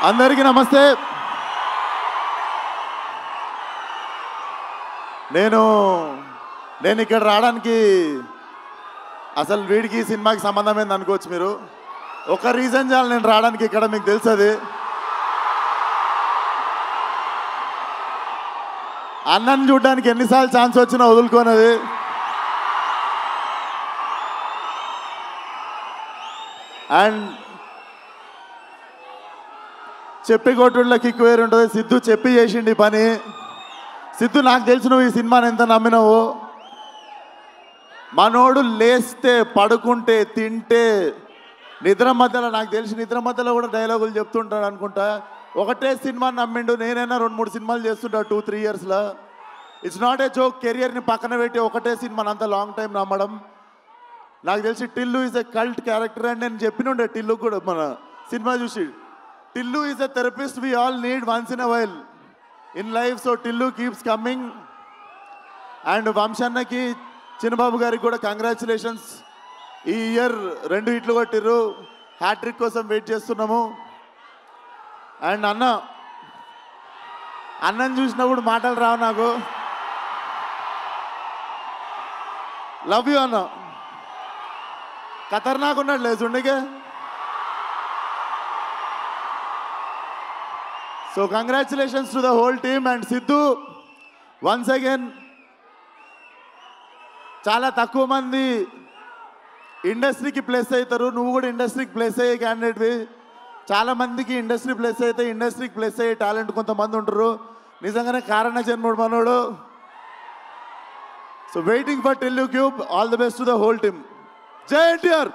అందరికీ నమస్తే. నేను ఇక్కడ రావడానికి అసలు వీడికి సినిమాకి సంబంధం ఏంది అనుకోవచ్చు మీరు. ఒక రీజన్ చాలు నేను రావడానికి ఇక్కడ, మీకు తెలుసది. అన్నని చూడడానికి ఎన్నిసార్లు ఛాన్స్ వచ్చినా వదులుకోనది. అండ్ చెప్పి కొట్టుళ్ళకి కిక్ వేరు ఉంటుంది. సిద్ధు చెప్పి చేసిండి పని. సిద్ధు నాకు తెలుసు నువ్వు ఈ సినిమాని ఎంత నమ్మినావు. మనోడు లేస్తే పడుకుంటే తింటే నిద్ర మధ్యలో, నాకు తెలిసి నిద్ర మధ్యలో కూడా డైలాగులు చెప్తుంటాడు అనుకుంటా. ఒకటే సినిమాని నమ్మిండు. నేనైనా 2-3 సినిమాలు చేస్తుంటా 2-3 ఇయర్స్లో. It's not a joke. కెరియర్ని పక్కన పెట్టి ఒకటే సినిమాని అంత లాంగ్ టైం నమ్మడం. నాకు తెలిసి Tillu is a cult character అని నేను చెప్పినుండే టిల్లు కూడా మన సినిమా చూసి. Tillu is a therapist we all need once in a while in life. So Tillu keeps coming. And వంశన్నకి, చిన్నబాబు గారికి కూడా కంగ్రాచులేషన్స్. ఈ ఇయర్ 2 హిట్లు కొట్టిర్రు. హ్యాట్రిక్ కోసం వెయిట్ చేస్తున్నాము. అండ్ అన్నని చూసినప్పుడు మాటలు రావు నాకు. లవ్ యూ అన్న. ఖతర్నాక్ ఉన్నాడు లేదు చూడకే. So congratulations to the whole team. And Siddhu once again, చాలా తక్కువ మంది ఇండస్ట్రీకి ప్లేస్ అవుతారు. నువ్వు కూడా ఇండస్ట్రీకి ప్లేస్ అయ్యే క్యాండిడేట్వి. చాలా మందికి ఇండస్ట్రీ ప్లేస్ అయితే ఇండస్ట్రీకి ప్లేస్ అయ్యే టాలెంట్ కొంతమంది ఉంటారు. నిజంగానే కారణ జన్ముడు మనోడు. So waiting for Tillu cube. All the best to the whole team. జై ఎన్టీఆర్.